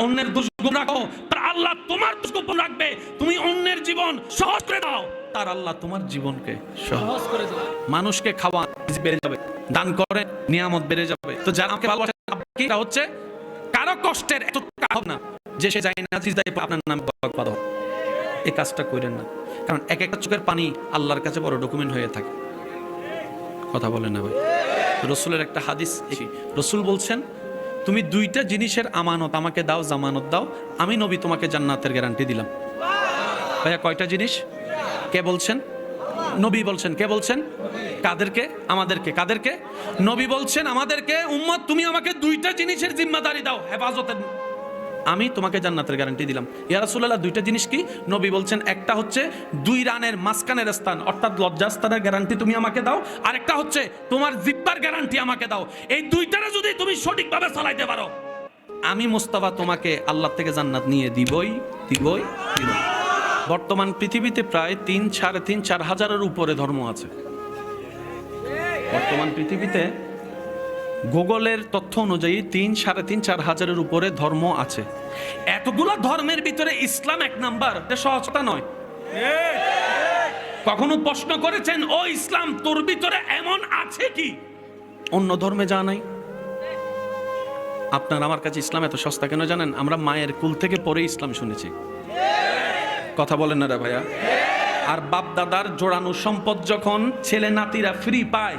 অন্যের দোষ গোপন রাখো, তার আল্লাহ তোমার দোষ গোপন রাখবে। তুমি অন্যের জীবন সহজ করে দাও, তার আল্লাহ তোমার জীবনকে সহজ করে দেবে। মানুষকে খাওয়া বেড়ে যাবে, দান করে নিয়ামত বেড়ে যাবে। তো যারা আমাকে ভালোবাসে এটা হচ্ছে কারো কষ্টের এত হবে না যে সে যায় না আপনার নামে বরকত হবে। এই কাজটা করেন না, কারণ এক একটা চোখের পানি আল্লাহর কাছে বড় ডকুমেন্ট হয়ে থাকে। কথা বলেন না ভাই? রসুলের একটা হাদিস, রসুল বলছেন তুমি দুইটা জিনিসের আমানত আমাকে দাও, জামানত দাও, আমি নবী তোমাকে জান্নাতের গ্যারান্টি দিলাম। ভাইয়া কয়টা জিনিস? কে বলছেন? নবী বলছেন। কে বলছেন? কাদেরকে? আমাদেরকে। কাদেরকে? নবী বলছেন আমাদেরকে, উম্মত তুমি আমাকে দুইটা জিনিসের জিম্মাদারি দাও, হেফাজতের, আমি তোমাকে জান্নাতের গ্যারান্টি দিলাম। ইয়া রাসূলুল্লাহ দুইটা জিনিস কি? নবী বলছেন একটা হচ্ছে 2 রানের মাঝখানের স্থান, অর্থাৎ লজ্জাস্থানের গ্যারান্টি তুমি আমাকে দাও, আর একটা হচ্ছে তোমার জিব্বার গ্যারান্টি আমাকে দাও। এই দুইটারে যদি তুমি সঠিকভাবে চালাইতে পারো, আমি মুস্তাফা তোমাকে আল্লাহ থেকে জান্নাত নিয়ে দিবই। বর্তমান পৃথিবীতে প্রায় 3-4.5 হাজারের উপরে ধর্ম আছে। বর্তমান পৃথিবীতে গুগলের তথ্য অনুযায়ী 3-4.5 হাজারের উপরে ধর্ম আছে। এতগুলো ধর্মের ভিতরে ইসলাম 1 নাম্বার, এটা সহজতা নয়। কখনো প্রশ্ন করেছেন ও ইসলাম তোর ভিতরে এমন আছে কি অন্য ধর্মে যা নাই? আপনার আমার কাছে ইসলাম এত সস্তা কেন জানেন? আমরা মায়ের কুল থেকে পরে ইসলাম শুনেছি। কথা বলেন না রে ভাইয়া? আর বাপ দাদার জোড়ানো সম্পদ যখন ছেলে নাতিরা ফ্রি পায়,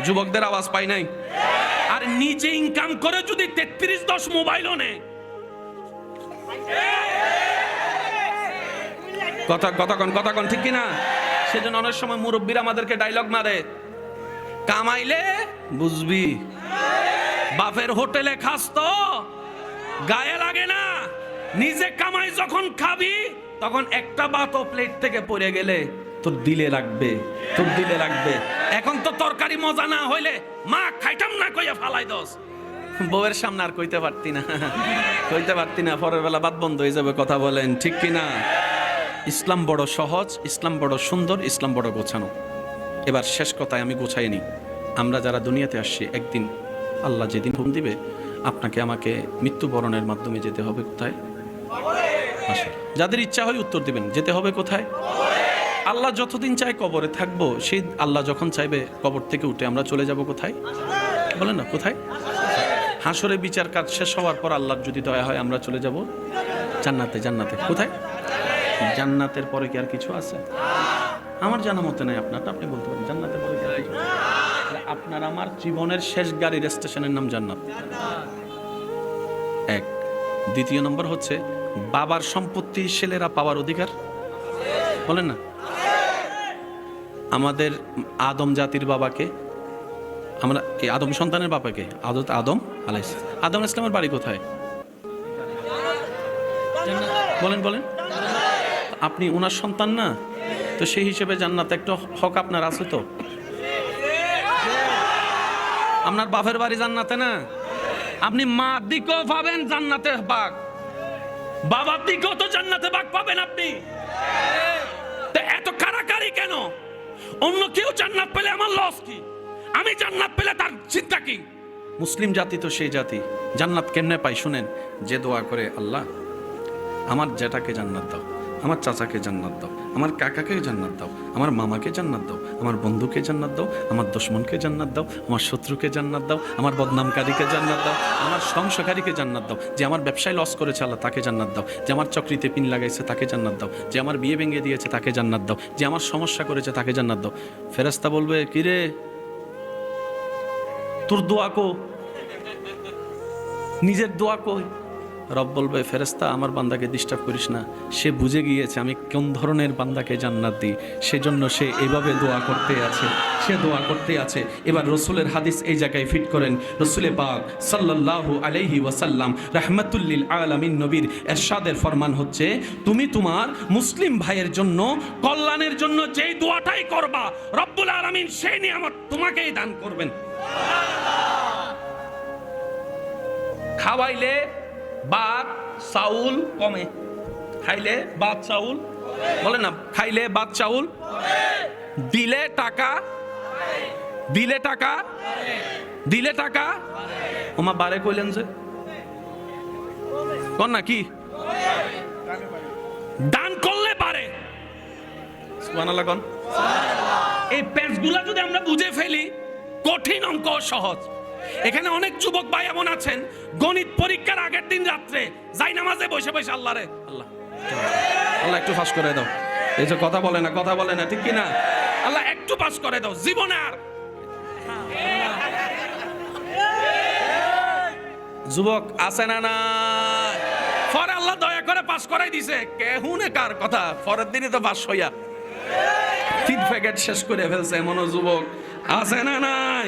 যুবকদের আওয়াজ পাই নাই? আর নিজে ইনকাম করে যদি 33-10 মোবাইলও নেয়, কথা কন ঠিক কিনা? সেজন্য অনেক সময় মুরব্বীরা আমাদেরকে ডায়লগ মারে, কামাইলে বুঝবি, বাপের হোটেলে খাস তো গায়ে লাগে না, নিজে কামাই যখন খাবি তখন একটা ভাতও প্লেট থেকে পড়ে গেলে তোর দিলে লাগবে, তোর দিলে লাগবে। এখন তো তরকারি মজা না হইলে মা খাইতাম না কইয়া ফালাই দোস, বউয়ের সামনে আর কইতে পারতি না, পরের বেলা বাদ বন্ধ হয়ে যাবে। কথা বলেন ঠিক কিনা? ইসলাম বড় সহজ, ইসলাম বড় সুন্দর, ইসলাম বড় গোছানো। এবার শেষ কথায় আমি গোছাই নি, আমরা যারা দুনিয়াতে আসছি একদিন আল্লাহ যেদিন হুকুম দিবে আপনাকে আমাকে মৃত্যুবরণের মাধ্যমে যেতে হবে কোথায়? যাদের ইচ্ছা হয় উত্তর দিবেন, যেতে হবে কোথায়? আল্লাহ যতদিন চায় কবরে থাকবো, সেই আল্লাহ যখন চাইবে কবর থেকে উঠে আমরা চলে যাব কোথায়? বলেন না কোথায়? হাসরে বিচার কাজ শেষ হওয়ার পর আল্লাহর যদি দয়া হয় আমরা চলে যাব জান্নাতে। জান্নাতে কোথায়? জান্নাতের পরে কি আর কিছু আছে? আমার জানা মতে নাই, আপনারটা আপনি বলতে পারেন। জান্নাতের পরে কি আর কিছু? আপনার আমার জীবনের শেষ গাড়ির স্টেশনের নাম জান্নাত। এক। দ্বিতীয় নম্বর হচ্ছে বাবার সম্পত্তি ছেলেরা পাওয়ার অধিকার। বলেন না? আমাদের আদম জাতির বাবাকে, আমরা এই আদম সন্তানের বাবাকে আদম আলাইহিস আদম ইসলামের বাড়ি কোথায়? বলেন আপনি ওনার সন্তান না? তো সেই হিসেবে জান্নাতে একটা হক আপনার আছে তো? আপনার বাপের বাড়ি জান্নাতে না? আপনি মা দিকেও পাবেন জান্নাতে ভাগ, বাবার দিকেও তো জান্নাতে ভাগ পাবেন আপনি। এত কারাকারি কেন? অন্য কেউ জান্নাত পেলে আমার লস কি? আমি জান্নাত পেলে তার চিন্তা কি? মুসলিম জাতি তো সেই জাতি, জান্নাত কেমনে পাই শুনেন? যে দোয়া করে, আল্লাহ আমার জেঠাকে জান্নাত দাও, আমার চাচাকে জান্নাত দাও, আমার কাকাকে জান্নাত দাও, আমার মামাকে জান্নাত দাও, আমার বন্ধুকে জান্নাত দাও, আমার দুশমনকে জান্নাত দাও, আমার শত্রুকে জান্নাত দাও, আমার বদনামকারীকে জান্নাত দাও, আমার সংশয়কারীকে জান্নাত দাও, যে আমার ব্যবসায় লস করেছে আল্লাহ তাকে জান্নাত দাও, যে আমার চাকরিতে পিন লাগাইছে তাকে জান্নাত দাও, যে আমার বিয়ে ভেঙে দিয়েছে তাকে জান্নাত দাও, যে আমার সমস্যা করেছে তাকে জান্নাত দাও। ফেরেশতা বলবে, কিরে তোর দোয়া কো? নিজের দোয়া কই? রব বলবে, ফেরেশতা আমার বান্দাকে ডিস্টার্ব করিস না, সে বুঝে গিয়েছে আমি কোন ধরনের বান্দাকে জান্নাত দিই, সেজন্য সে এইভাবে দোয়া করতে আছে। এবার রসুলের হাদিস এই জায়গায় ফিট করেন। রসুলে পাক সাল্লাল্লাহু আলাইহি ওয়াসাল্লাম রাহমাতুল লিল আলামিন নবীর ইরশাদের ফরমান হচ্ছে, তুমি তোমার মুসলিম ভাইয়ের জন্য কল্যাণের জন্য যেই দোয়াটাই করবা, রব্বুল আলামিন সেই নিয়ামত তোমাকেই দান করবেন। খাওয়াইলে ভাত চাউল কমে, খাইলে ভাত চাউল, বলে না, খাইলে ভাত চাউল, দিলে টাকা ওমা বারে কইলেন যে কোন না কি দান করলে পারে, সুবহানাল্লাহ কোন। এই পেজগুলা যদি আমরা বুঝে ফেলি, কঠিন অঙ্ক সহজ। এখানে অনেক যুবক ভাই এমন আছেন, গণিত পরীক্ষার আগের দিন রাত্রে যাই নামাজে বসে বসে আল্লাহ রে আল্লাহ আল্লাহ একটু পাস করে দাও, এই যে কথা বলে না ঠিক কি না, আল্লাহ একটু পাস করে দাও জীবনে। আর যুবক আছে না না, পরে আল্লাহ দয়া করে পাস করাই দিছে, কেহুনে কার কথা, পরের দিনই তো পাস হইয়া 3 প্যাকেট শেষ করে ফেলছে এমনও যুবক আছে না নাই।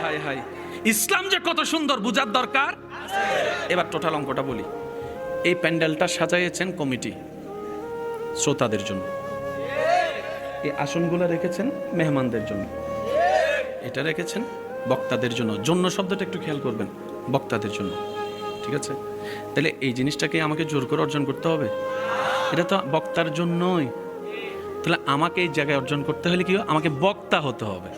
হাই হাই, ইসলাম যে কত সুন্দর বুঝার দরকার। এবার টোটাল অঙ্কটা বলি। এই প্যান্ডেলটা সাজাইয়েছেন কমিটি শ্রোতাদের জন্য, এই আসনগুলো রেখেছেন মেহমানদের জন্য, এটা রেখেছেন বক্তাদের জন্য। জন্য শব্দটা একটু খেয়াল করবেন, বক্তাদের জন্য, ঠিক আছে? তাহলে এই জিনিসটাকে আমাকে জোর করে অর্জন করতে হবে, এটা তো বক্তার জন্যই। তাহলে আমাকে এই জায়গায় অর্জন করতে হলে কি, আমাকে বক্তা হতে হবে।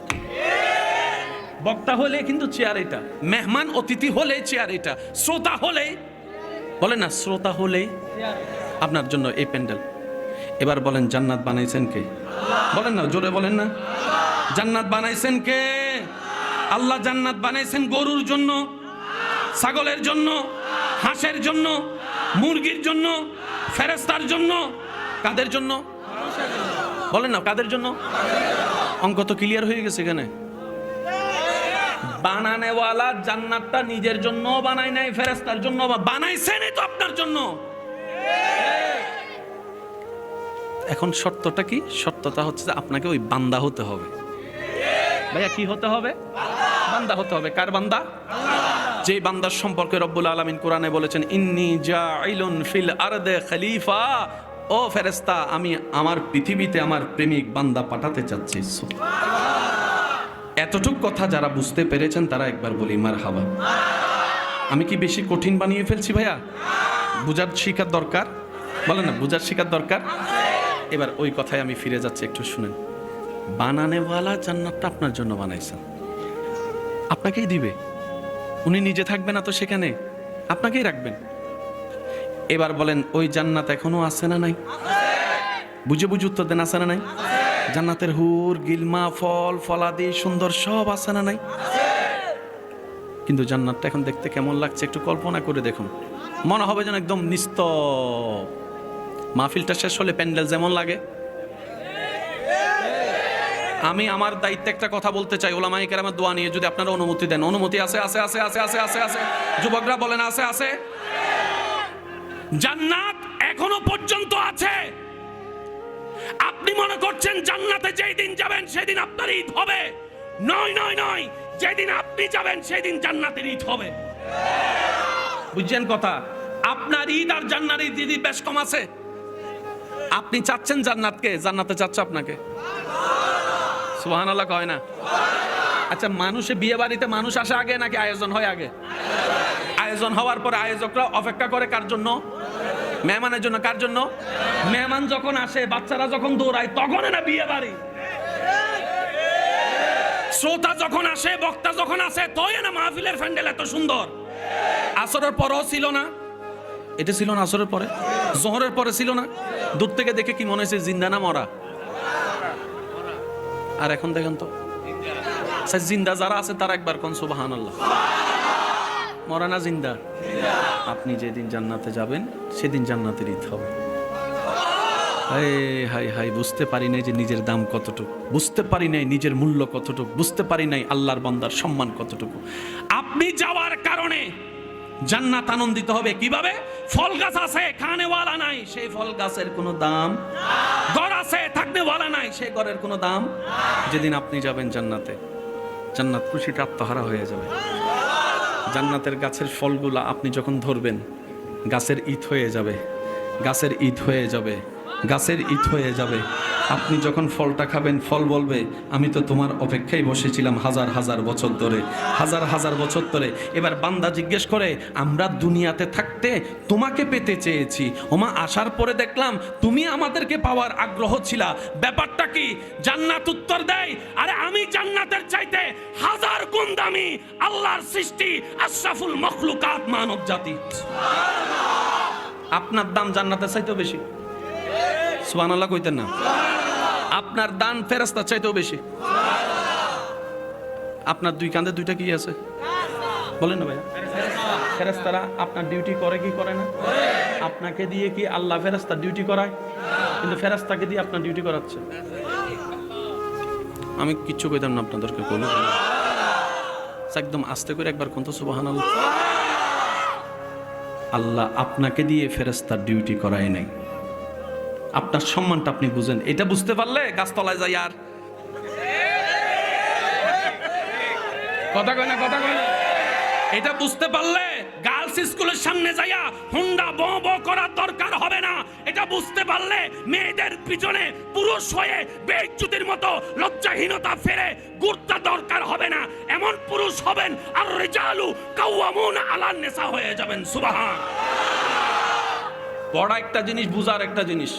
বক্তা হলে কিন্তু চেয়ার এটা, মেহমান অতিথি হলে চেয়ার এটা, শ্রোতা হলে বলেন না, শ্রোতা হলে আপনার জন্য এই প্যান্ডেল। এবার বলেন জান্নাত বানাইছেন কে? বলেন না, জোরে বলেন না। জান্নাত বানাইছেন কে? আল্লাহ জান্নাত বানাইছেন গরুর জন্য, ছাগলের জন্য, হাঁসের জন্য, মুরগির জন্য, ফেরেশতার জন্য। কাদের জন্য? বলেন না, কাদের জন্য? অঙ্ক তো ক্লিয়ার হয়ে গেছে এখানে। বানানেওয়ালা জান্নাতটা নিজের জন্য বানায় নাই, ফেরেশতার জন্য বানাইছেন, তো আপনার জন্য। এখন শর্তটা কি? শর্তটা হচ্ছে যে আপনাকে ওই বান্দা হতে হবে। ভাইয়া কি হতে হবে? বান্দা হতে হবে। কার বান্দা? যে বান্দার সম্পর্কে রব্বুল আলামিন কোরআনে বলেছেন ইন্নী জাইলুন ফিল আরদে খলিফা। ও ফেরেশতা, আমি আমার পৃথিবীতে আমার প্রেমিক বান্দা পাঠাতে চাচ্ছি। এতটুক কথা যারা বুঝতে পেরেছেন তারা একবার বলি মারহাবা। আমি কি বেশি কঠিন বানিয়ে ফেলছি ভাইয়া? বুঝার শিখার দরকার, বলেন না, বুঝার শিখার দরকার। এবার ওই কথায় আমি ফিরে যাচ্ছি, একটু শুনেন। বানানেওয়ালা জান্নাতটা আপনার জন্য বানাইছেন, আপনাকেই দিবে। উনি নিজে থাকবে না তো সেখানে, আপনাকেই রাখবেন। এবার বলেন ওই জান্নাত এখনো আছে না নাই? বুঝে বুঝে উত্তর দেন, আছে না নাই? জান্নাতের হুর গিলমা, ফল ফলাদি সুন্দর সব আছে না নাই? কিন্তু জান্নাতটা এখন দেখতে কেমন লাগছে একটু কল্পনা করে দেখুন। মনে হবে যেন একদম নিস্তব। মাহফিলটা শেষ হলে প্যান্ডেল যেমন লাগে। আমি আমার দায়িত্বে একটা কথা বলতে চাই, ওলামায়ে কেরামের দোয়া নিয়ে, যদি আপনারা অনুমতি দেন। অনুমতি আছে? আছে আছে আছে আছে আছে আছে। যুবকরা বলেন আছে আছে। জান্নাত এখনো পর্যন্ত আছে। আপনি মনে করছেন জান্নাতে যেই দিন যাবেন সেদিন আপনার ঈদ হবে? নয় নয় নয়, যেদিন আপনি যাবেন সেদিন জান্নাতের ঈদ হবে। বুঝছেন কথা? আপনার ঈদ আর জান্নাতের ঈদ বেশ কম আছে। আপনি চাচ্ছেন জান্নাতকে, জান্নাতে চাচ্ছে আপনাকে। সুবহানাল্লাহ কয় না? আচ্ছা, মানুষে বিয়ে বাড়িতে মানুষ আসে আগে নাকি আয়োজন হয় আগে? আয়োজন হওয়ার পরে আয়োজকরা অপেক্ষা করে কার জন্য? মেহমানের জন্য। কার জন্য? মেহমান যখন আসে, বাচ্চারা যখন দৌড়ায়, তখন না বিয়ে বাড়ি। শ্রোতা যখন আসে, বক্তা যখন আসে, তই না মাহফিলের প্যান্ডেল এত সুন্দর। আসরের পরেও ছিল না? এটা ছিল না আসরের পরে? জোহরের পরে ছিল না? দূর থেকে দেখে কি মনে হয়েছে জিন্দা না মরা? আর এখন দেখেন তো জিন্দা যারা আছে তারা একবার কোন সুবহানাল্লাহ। মরা না জিন্দা? আপনি যেদিন জান্নাতে যাবেন সেদিন জান্নাতের ঈদ হবে। হাই হাই হাই, বুঝতে পারি নাই যে নিজের দাম কতটুকু, বুঝতে পারি নাই নিজের মূল্য কতটুকু, বুঝতে পারি নাই আল্লাহর বান্দার সম্মান কতটুকু। আপনি যাওয়ার কারণে জান্নাত আনন্দিত হবে। কিভাবে? ফল গাছ আছে, খানেওয়ালা নাই, সেই ফল গাছের কোনো দাম। ঘর আছে, থাকনেওয়ালা নাই, সেই ঘরের কোনো দাম। যেদিন আপনি যাবেন জান্নাতে, জান্নাত খুশিতে আত্মহারা হয়ে যাবে। জান্নাতের গাছের ফলগুলা আপনি যখন ধরবেন, গাছের ঈদ হয়ে যাবে, গাছের ঈদ হয়ে যাবে। গাছের ইট হয়ে যাবে। আপনি যখন ফলটা খাবেন, ফল বলবে আমি তো তোমার অপেক্ষায় বসেছিলাম হাজার হাজার বছর ধরে, হাজার হাজার বছর ধরে। এবার বান্দা জিজ্ঞেস করে, আমরা দুনিয়াতে থাকতে তোমাকে পেতে চেয়েছি, ওমা আসার পরে দেখলাম তুমি আমাদেরকে পাওয়ার আগ্রহ ছিলা, ব্যাপারটা কি? জান্নাত উত্তর দেয়, আরে আমি জান্নাতের চাইতে হাজার গুণ দামি আল্লাহর সৃষ্টি আশরাফুল মখলুকাত মানব জাতি। আপনার দাম জান্নাতের চাইতেও বেশি। সুবহানাল্লাহ কইতেন না? আপনার দান ফেরেশতার চাইতেও বেশি। আপনার দুই কাঁধে দুইটা কি আছে বলেন না ভাইয়া? ফেরেশতারা আপনার ডিউটি করে কি করে না? আপনাকে দিয়ে কি আল্লাহ ফেরেশতার ডিউটি করায়? কিন্তু ফেরেশতাকে দিয়ে আপনার ডিউটি করাচ্ছে। আমি কিচ্ছু কইতাম না আপনাদেরকে, বলুন একদম আস্তে করে একবার কোন তো সুবহানাল্লাহ। আল্লাহ আপনাকে দিয়ে ফেরেশতার ডিউটি করায় নাই। আপনার সম্মানটা আপনি বুঝেন, এটা বুঝতে পারলে গাছতলায় যাই আর কথা কয় না, কথা কয় না। এটা বুঝতে পারলে গার্লস স্কুলের সামনে যাইয়া হুন্ডা ব ব করার দরকার হবে না। এটা বুঝতে পারলে মেয়েদের পিছনে পুরুষ হয়ে বেইজ্জতির মতো লজ্জাহীনতা ফেলে ঘুরতে দরকার হবে না। এমন পুরুষ হবেন আর রিজালু কাওয়ামুন আলান নিসা হয়ে যাবেন। সুবহান। বড় একটা জিনিস বুঝার একটা জিনিস।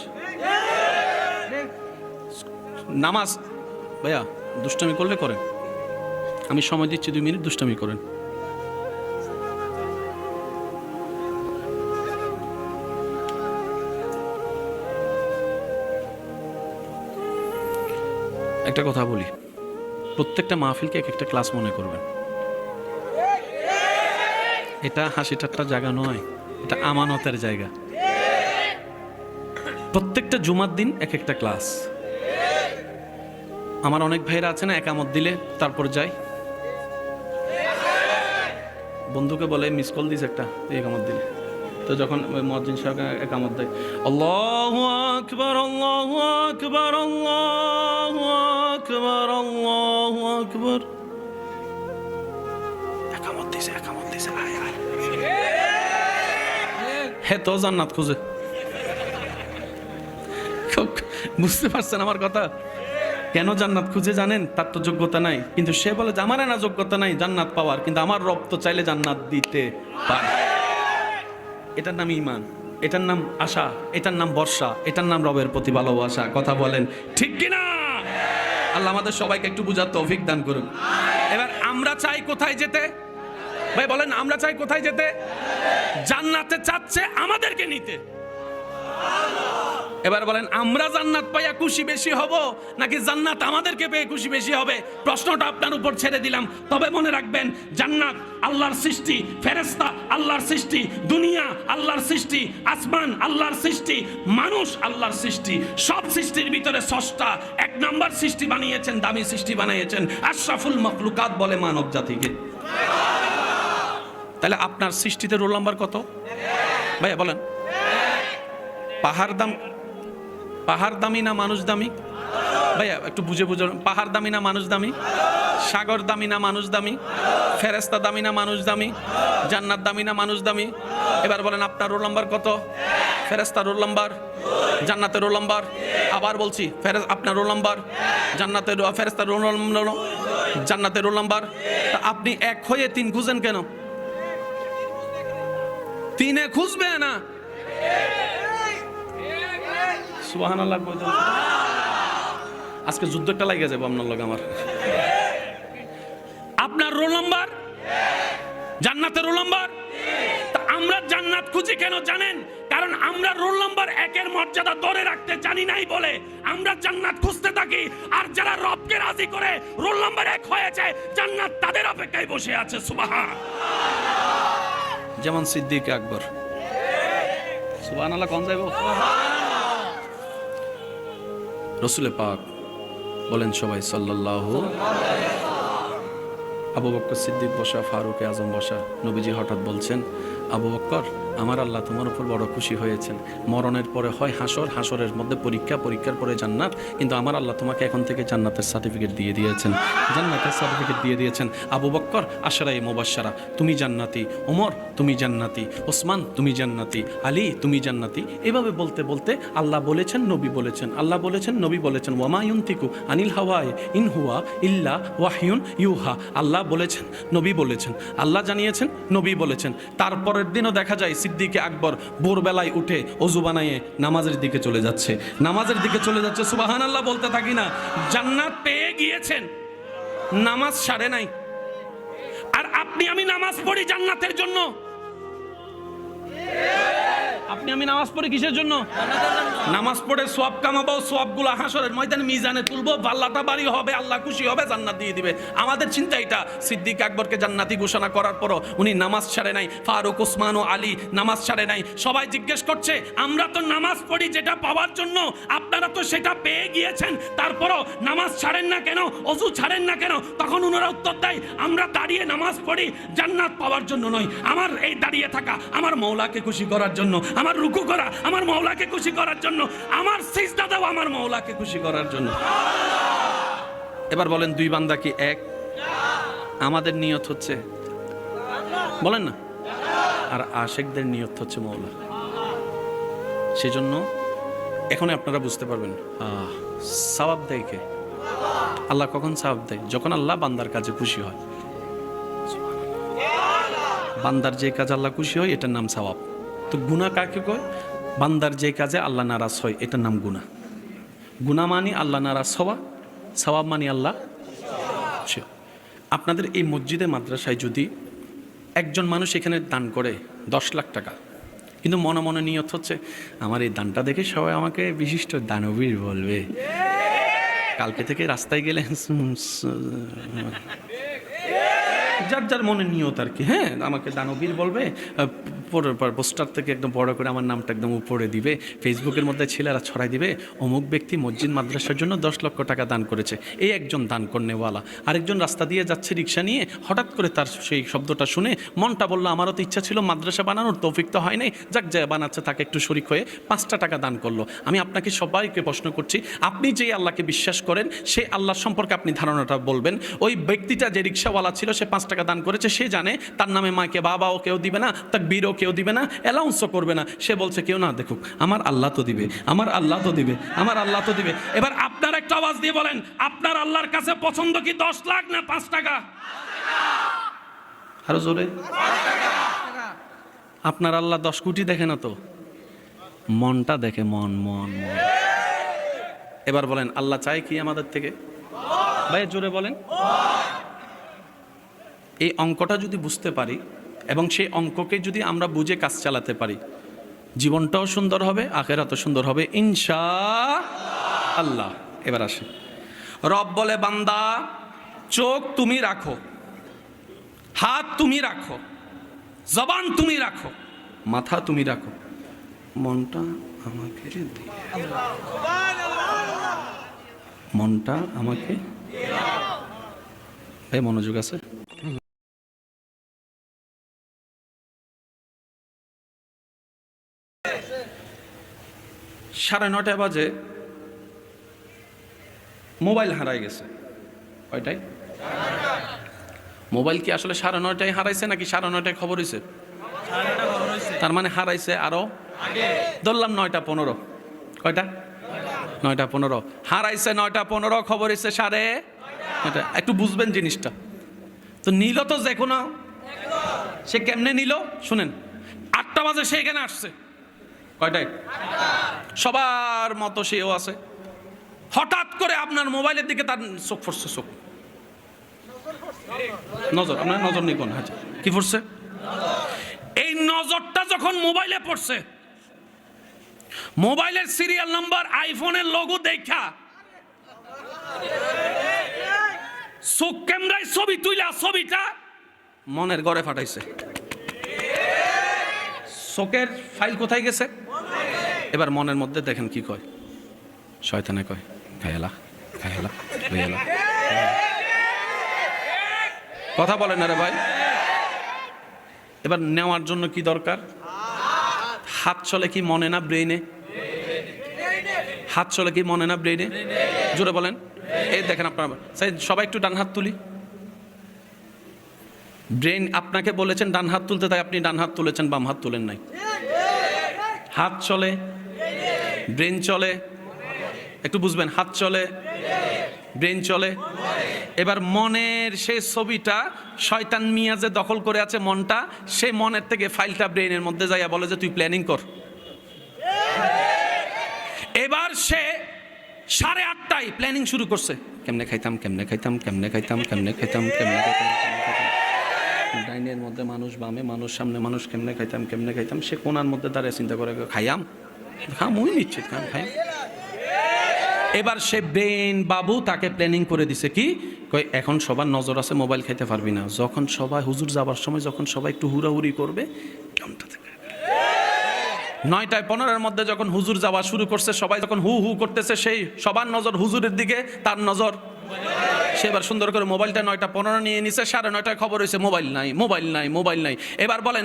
নামাজ ভাইয়া দুষ্টামি করলে করেন, আমি সময় দিচ্ছি 2 মিনিট, দুষ্টামি করেন। একটা কথা বলি, প্রত্যেকটা মাহফিলকে এক একটা ক্লাস মনে করবেন। এটা হাসি ঠাট্টার জায়গা নয়, এটা আমানতের জায়গা। প্রত্যেকটা জুমার দিন এক একটা ক্লাস। আমার অনেক ভাইরা আছে না, একামত দিলে তারপর যাই, বন্ধুকে বলে মিস কল দিস একটা একামত দিলে, তো যখন মুয়াজ্জিন সাহেব একামত দেয়, আল্লাহু আকবার আল্লাহু আকবার আল্লাহু আকবার আল্লাহু আকবার, একামত দিছে আয় আয়, হে তো জান্নাত খুঁজে। বুঝতে পারছেন আমার কথা? কেন জান্নাত খুঁজে জানেন? তার তো যোগ্যতা নাই, কিন্তু সে বলে যে আমার না যোগ্যতা নাই জান্নাত পাওয়ার, কিন্তু আমার রব তো চাইলে জান্নাত দিতে পারে। এটার নাম ঈমান, এটার নাম আশা, এটার নাম ভরসা, এটার নাম রবের প্রতি ভালোবাসা। কথা বলেন ঠিক কিনা? আল্লাহ আমাদের সবাইকে একটু বুঝার তৌফিক দান করুন। এবার আমরা চাই কোথায় যেতে? ভাই বলেন, আমরা চাই কোথায় যেতে? জান্নাতে চাচ্ছে আমাদেরকে নিতে। এবার বলেন, আমরা জান্নাত পাইয়া খুশি বেশি হব নাকি জান্নাত আমাদেরকে পেয়ে খুশি বেশি হবে? প্রশ্নটা আপনার উপর ছেড়ে দিলাম। তবে মনে রাখবেন, জান্নাত আল্লাহর সৃষ্টি, ফেরেশতা আল্লাহর সৃষ্টি, দুনিয়া আল্লাহর সৃষ্টি, আসমান আল্লাহর সৃষ্টি, মানুষ আল্লাহর সৃষ্টি। সব সৃষ্টির ভিতরে স্রষ্টা 1 নম্বর সৃষ্টি বানিয়েছেন, দামি সৃষ্টি বানিয়েছেন আশরাফুল মখলুকাত বলে মানব জাতিকে। তাহলে আপনার সৃষ্টিতে রোল নাম্বার কত ভাইয়া বলেন? পাহাড় দামি না মানুষ দামি? ভাইয়া একটু বুঝে বুঝে, পাহাড় দামি না মানুষ দামি? সাগর দামি না মানুষ দামি? ফেরেশতা দামি না মানুষ দামি? জান্নাত দামি না মানুষ দামি? এবার বলেন আপনার রোল নাম্বার কত? ফেরেশতার রোল নাম্বার, জান্নাতের রোল নাম্বার। আবার বলছি, আপনার রোল নাম্বার, জান্নাতের ফেরেশতার রোল নাম্বার, জান্নাতের রোল নাম্বার। আপনি 1 হয়ে 3 খুঁজেন কেন? 3-এ খুঁজবে না। সুবহানাল্লাহ। আজকে যুদ্ধ একটা লাগে যাবে আপনার লগে আমার। আপনার রোল নাম্বার, জান্নাতের রোল নাম্বার। তা আমরা জান্নাত খুঁজি কেন জানেন? কারণ আমরা রোল নাম্বার 1-এর মর্যাদা ধরে রাখতে জানি নাই বলে আমরা জান্নাত খুঁজতে থাকি। আর যারা রবকে রাজি করে রোল নাম্বার 1 হয়েছে, জান্নাত তাদের অপেক্ষায় বসে আছে। সুবহান। যেমন সিদ্দিক আকবর। সুবহানাল্লাহ। কোন যাইব? রাসূল পাক বলেন সবাই সাল্লাল্লাহু। আবু বকর সিদ্দিক বসা, ফারুক আজম বসা। নবীজি হঠাৎ বলছেন, আবু বকর, আমার আল্লাহ তোমার উপর বড় খুশি হয়েছেন। মরণের পরে হয় হাসর, হাসরের মধ্যে পরীক্ষা, পরীক্ষার পরে জান্নাত, কিন্তু আমার আল্লাহ তোমাকে এখন থেকে জান্নাতের সার্টিফিকেট দিয়ে দিয়েছেন, জান্নাতের সার্টিফিকেট দিয়ে দিয়েছেন। আবু বকর আশরায়ে মুবাশশারা, তুমি জান্নাতি। ওমর তুমি জান্নাতি। ওসমান তুমি জান্নাতি। আলী তুমি জান্নাতি। এভাবে বলতে বলতে আল্লাহ বলেছেন, নবী বলেছেন, আল্লাহ বলেছেন, নবী বলেছেন, ওয়ামা ইউনতিকু আনিল হাওয়ায়ে ইন হুয়া ইল্লা ওয়াহিয়ুন ইউহা। আল্লাহ বলেছেন, নবী বলেছেন, আল্লাহ জানিয়েছেন, নবী বলেছেন। তারপরের দিনও দেখা যায় সিদ্দিকে আকবর ভোরবেলায় উঠে অজু বানায়ে নামাজের দিকে চলে যাচ্ছে, নামাজের দিকে চলে যাচ্ছে। সুবহানাল্লাহ বলতে থাকি না? জান্নাত পেয়ে গিয়েছেন, নামাজ ছাড়ে নাই। আর আপনি আমি নামাজ পড়ি জান্নাতের জন্য। আপনি আমি নামাজ পড়ি কিসের জন্য? নামাজ পড়ে সওয়াব কামাবো, সওয়াবগুলো হাসরের ময়দানে মিজানে তুলবো, পাল্লাটা ভারী হবে, আল্লাহ খুশি হবে, জান্নাত দিয়ে দিবে। আমাদের চিন্তা এটা। সিদ্দিক আকবরকে জান্নাতি ঘোষণা করার পরও উনি নামাজ ছাড়ে নাই। ফারুক, ওসমান ও আলী নামাজ ছাড়ে নাই। সবাই জিজ্ঞেস করছে, আমরা তো নামাজ পড়ি যেটা পাওয়ার জন্য, আপনারা তো সেটা পেয়ে গিয়েছেন, তারপরও নামাজ ছাড়েন না কেন, অজু ছাড়েন না কেন? তখন ওনারা উত্তর দেয়, আমরা দাঁড়িয়ে নামাজ পড়ি জান্নাত পাওয়ার জন্য নয়, আমার এই দাঁড়িয়ে থাকা আমার মওলাকে খুশি করার জন্য, আমার রুকু করা আমার মওলাকে খুশি করার জন্য, আমার সিজদা দাও আমার মওলাকে খুশি করার জন্য। এবার বলেন, দুই বান্দা কি এক? আমাদের নিয়ত হচ্ছে, বলেন না, আর আশিকদের নিয়ত হচ্ছে মওলা। সেজন্য এখন আপনারা বুঝতে পারবেন সওয়াব দেয় কে? আল্লাহ কখন সওয়াব দেয়? যখন আল্লাহ বান্দার কাজে খুশি হয়। বান্দার যে কাজ আল্লাহ খুশি হয় এটার নাম সওয়াব। তো গুনাহ কাকে কয়? বান্দার যে কাজে আল্লাহ নারাজ হয় এটার নাম গুনাহ। গুনাহ মানি আল্লাহ নারাজ হওয়া, সওয়াব মানি আল্লাহ। আপনাদের এই মসজিদে মাদ্রাসায় যদি একজন মানুষ এখানে দান করে 10 লাখ টাকা, কিন্তু মনে মনে নিয়ত হচ্ছে, আমার এই দানটা দেখে সবাই আমাকে বিশিষ্ট দানবীর বলবে, কালকে থেকে রাস্তায় গেলে যার যার মনে নিয়ত আর কি, হ্যাঁ আমাকে দানবীর বলবে, পোস্টার থেকে একদম বড় করে আমার নামটা একদম উপরে দিবে, ফেসবুকের মধ্যে ছেলেরা ছড়াই দিবে, অমুক ব্যক্তি মসজিদ মাদ্রাসার জন্য 10 লক্ষ টাকা দান করেছে। এই একজন দান করনেওয়ালা। আরেকজন রাস্তা দিয়ে যাচ্ছে রিক্সা নিয়ে, হঠাৎ করে তার সেই শব্দটা শুনে মনটা বললো, আমারও তো ইচ্ছা ছিল মাদ্রাসা বানানোর, তৌফিক তো হয় নাই, যাক যায় বানাচ্ছে, তাকে একটু শরিক হয়ে 5টা টাকা দান করলো। আমি আপনাকে সবাইকে প্রশ্ন করছি, আপনি যেই আল্লাহকে বিশ্বাস করেন সেই আল্লাহ সম্পর্কে আপনি ধারণাটা বলবেন। ওই ব্যক্তিটা যে রিক্সাওয়ালা ছিল, সে 5 টাকা দান করেছে, সে জানে তার নামে মাকে বাবাও কেউ দিবে না, তাকবীরও কেউ দিবে না, অ্যালাউন্সও করবে না। সে বলছে কেউ না দেখুক, আমার আল্লাহ তো দিবে, আমার আল্লাহ তো দিবে, আমার আল্লাহ তো দিবে। এবার আপনার একটা আওয়াজ দিয়ে বলেন, আপনার আল্লাহর কাছে পছন্দ কি 10 লাখ না 5 টাকা? আরো জোরে। আপনার আল্লাহ 10 কোটি দেখে না তো, মনটা দেখে, মন মন মন। এবার বলেন, আল্লাহ চায় কি আমাদের থেকে? ভাই জোরে বলেন। এই অঙ্কটা যদি বুঝতে পারি এবং সেই অঙ্ককে যদি আমরা বুঝে কাজ চালাতে পারি, জীবনটাও সুন্দর হবে, আখিরাতও সুন্দর হবে ইনশাআল্লাহ। এবার আসে, রব বলে, বান্দা চোখ তুমি রাখো, হাত তুমি রাখো, জবান তুমি রাখো, মাথা তুমি রাখো, মনটা আমাকে দিয়ে, মনটা আমাকে। ভাই মনোযোগ আছে? সাড়ে 9টা বাজে মোবাইল হারাই গেছে। কয়টায়? মোবাইল কি আসলে 9:30টায় হারাইছে নাকি 9:30টায় খবর হয়েছে? তার মানে হারাইছে আরো ধরলাম 9:15। কয়টা? 9:15। হারাইছে 9:15, খবর হয়েছে 9:30। একটু বুঝবেন জিনিসটা। তো নিল তো যে কোনো, সে কেমনে নিল শুনেন। 8টা বাজে সে এখানে আসছে। কয়টায়? সবার মতো সেও আছে। হঠাৎ করে আপনার মোবাইলের দিকে তার চোখ পড়ছে, চোখ নজর, আপনার নজর নেই কোন কি পড়ছে? এই নজরটা যখন মোবাইলে পড়ছে, মোবাইলের সিরিয়াল নাম্বার, আইফোনের লোগো দেখা চোখ ক্যামেরায় ছবি তুইলা ছবিটা মনের ঘরে ফাটাইছে। চোখের ফাইল কোথায় গেছে? এবার মনের মধ্যে দেখেন কি কয়, শয়তানে কয় খায়ালা খায়ালা খায়ালা। কথা বলেন না রে ভাই। এবার নেওয়ার জন্য কি দরকার? হাত চলে কি মনে না ব্রেইনে? হাত চলে কি মনে না ব্রেইনে? জোরে বলেন। এই দেখেন আপনার সবাই একটু ডান হাত তুলি। ব্রেন আপনাকে বলেছেন ডান হাত তুলতে, তাই আপনি ডান হাত তুলেছেন, বাম হাত তুলেন নাই। হাত চলে, ব্রেন চলে, একটু বুঝবেন। হাত চলে, ব্রেন চলে। এবার মনের সেই ছবিটা শয়তান মিয়া যে দখল করে আছে মনটা, সেই মনের থেকে ফাইলটা ব্রেনের মধ্যে যাইয়া বলে যে তুই প্ল্যানিং কর। এবার সে 8:30টায় প্ল্যানিং শুরু করছে, কেমনে খাইতাম, কেমনে খাইতাম, কেমনে খাইতাম, কেমনে খাইতাম, কেমনে খাইতাম, ডাইনের মধ্যে মানুষ, বামে মানুষ, সামনে মানুষ, কেমনে খাইতাম, কেমনে খাইতাম। সে কোনার মধ্যে দাঁড়িয়ে চিন্তা করে খাইয়াম, ওই নিশ্চিত খাই। এবার সে ব্রেন বাবু তাকে প্ল্যানিং করে দিছে কি, কই এখন সবার নজর আছে, মোবাইল খাইতে পারবি না। যখন সবাই হুজুর যাবার সময় যখন সবাই একটু হুড়াহুড়ি করবে, 9:15 মধ্যে যখন হুজুর যাওয়া শুরু করছে, সবাই যখন হু হু করতেছে, সেই সবার নজর হুজুরের দিকে, তার নজর। সে এবার সুন্দর করে মোবাইলটা 9:15 নিয়ে নিছে। 9:30 খবর হয়েছে মোবাইল নাই, মোবাইল নাই, মোবাইল নাই। এবার বলেন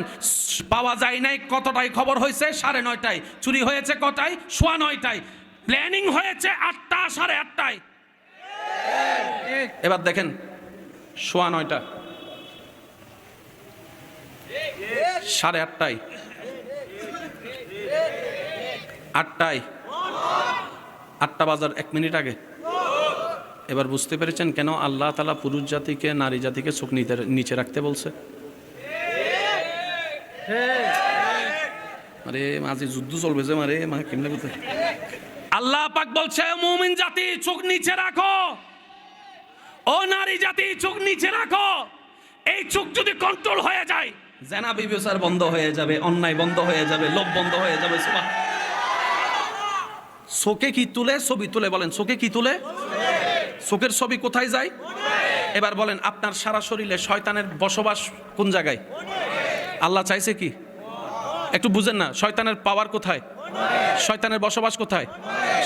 পাওয়া যায় নাই কতটায় খবর হয়েছে? 9:30টায়। চুরি হয়েছে কটায়? 9:15টায়। প্ল্যানিং হয়েছে 8টা, 8:30টায়। এবার দেখেন 9:15, 8:30টায়, 8টায়, 8টা বাজার 1 মিনিট আগে। এবার বুঝতে পেরেছেন কেন আল্লাহ তাআলা পুরুষ জাতিকে নারী জাতিকে চোখ নিচে রাখতে বলছে? আরে মাঝে যুদ্ধ চলবে যে, মারে মা কেমনে করতে। আল্লাহ পাক বলছে মুমিন জাতি চোখ নিচে রাখো, ও নারী জাতি চোখ নিচে রাখো। এই চোখ যদি কন্ট্রোল হয়ে যায়, জেনা ব্যভিচার বন্ধ হয়ে যাবে, অন্যায় বন্ধ হয়ে যাবে, লোভ বন্ধ হয়ে যাবে। চোখে কি তুলে? ছবি তুলে। বলেন চোখে কি তুলে? চোখের ছবি কোথায় যায়? এবার বলেন আপনার সারা শরীরে শয়তানের বসবাস কোন জায়গায়? আল্লাহ চাইছে কি? একটু বুঝেন না, শয়তানের পাওয়ার কোথায়, শয়তানের বসবাস কোথায়?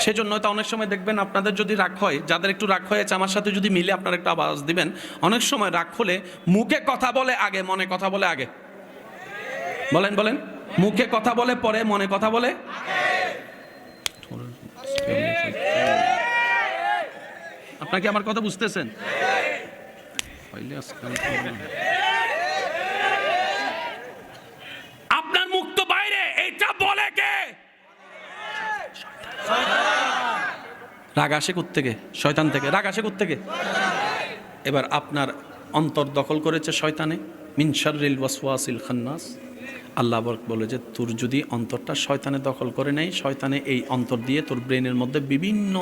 সেজন্য তো অনেক সময় দেখবেন আপনাদের যদি রাগ হয়, যাদের একটু রাগ হয়েছে আমার সাথে যদি মিলে আপনারা একটা আওয়াজ দিবেন। অনেক সময় রাগ হলে মুখে কথা বলে আগে, মনে কথা বলে আগে। বলেন বলেন, মুখে কথা বলে পরে, মনে কথা বলে। আপনারা কি আমার কথা বুঝতেছেন? আপনার মুখ তো বাইরে, এইটা বলে কে? রাগ আসে কোত্থেকে? শয়তান থেকে। রাগ আসে কোত্থেকে? এবার আপনার অন্তর দখল করেছে শয়তানে। মিন শাররিল ওয়াসওয়াসিল খান্নাস। আল্লাহ বলে যে তোর যদি অন্তরটা শয়তানে দখল করে নেয়, শয়তানে এই অন্তর দিয়ে তোর ব্রেনের মধ্যে বিভিন্ন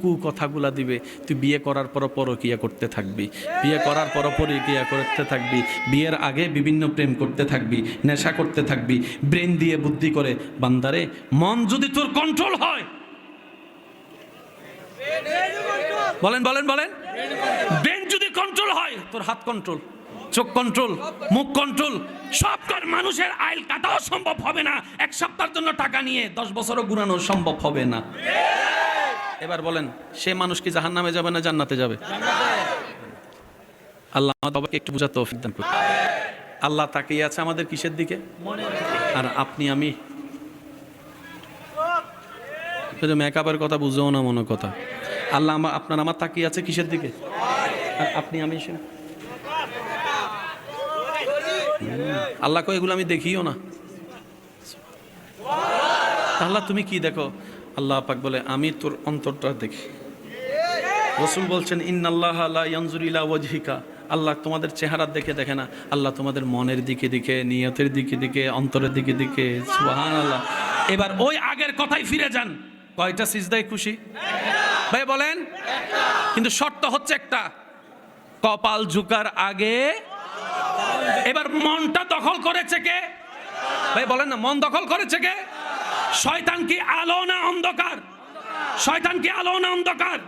কু কথাগুলা দিবে। তুই বিয়ে করার পর পরকিয়া করতে থাকবি, বিয়ে করার পর পরকিয়া করতে থাকবি, বিয়ের আগে বিভিন্ন প্রেম করতে থাকবি, নেশা করতে থাকবি, ব্রেন দিয়ে বুদ্ধি করে। বান্দারে মন যদি তোর কন্ট্রোল হয়, বলেন বলেন বলেন, ব্রেন যদি কন্ট্রোল হয়, তোর হাত কন্ট্রোল, চোখ কন্ট্রোল, মুখ কন্ট্রোল, সব কর। মানুষের আইল কাটাও সম্ভব হবে না, 1 সপ্তাহের জন্য টাকা নিয়ে 10 বছরও ঘুরানো সম্ভব হবে না। এবার বলেন সে মানুষ কি জাহান্নামে যাবে না জান্নাতে যাবে? আল্লাহ আমাদেরকে একটু বোঝার তৌফিক দান করুন। আল্লাহ তাকিয়ে আছে আমাদের কিসের দিকে? আর আপনি আমি মেকআপের কথা বুঝেও না মনে কথা। আল্লাহ আপনার আমার তাকিয়ে আছে কিসের দিকে? আর আপনি আমি আল্লাহ কয় এগুলো আমি দেখিও না। আল্লাহ তুমি কি দেখো? আল্লাহ পাক বলে আমি তোর অন্তরটা দেখি। রাসূল বলছেন ইন্নাল্লাহা লা ইয়ানজুরু ইলা ওয়াজহিকা। আল্লাহ তোমাদের চেহারা দেখে না, আল্লাহ তোমাদের মনের দিকে দিকে, নিয়তের দিকে দিকে, অন্তরের দিকে দিকে। সুবহানাল্লাহ। এবার ওই আগের কথাই ফিরে যান। কয়টা সিজদায় খুশি ভাই বলেন? কিন্তু শর্ত হচ্ছে একটা, কপাল ঝুকার আগে। এবার মনটা দখল করেছে কে ভাই বলেন না? মন দখল করেছে কে? শয়তান কি আলো না অন্ধকার? শয়তান কি আলো না অন্ধকার?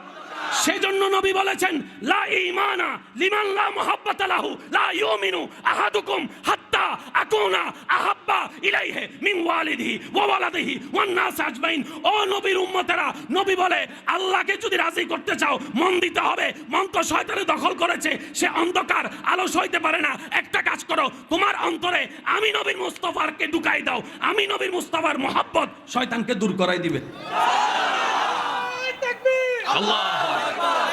সেজন্য নবী বলেছেন লা ঈমানা লিমান লা মুহাব্বাতা লাহু লা ইউমিনু আহাদুকুম হাত্তা আকুনা আহাব্বা ইলাইহি মিন ওয়ালিদিহি ওয়া ওয়ালাদিহি ওয়ান নাস আজমাইন। ও নবীর উম্মতেরা, নবী বলে আল্লাহকে যদি রাজি করতে চাও মন দিতে হবে। মন তো শয়তানে দখল করেছে, সে অন্ধকার, আলো সইতে পারে না। একটা কাজ করো, তোমার অন্তরে আমি নবীর মুস্তাফাকে ঢুকাই দাও। আমি নবীর মুস্তাফার মহব্বত শয়তানকে দূর করাই দিবে। আল্লাহু আকবার।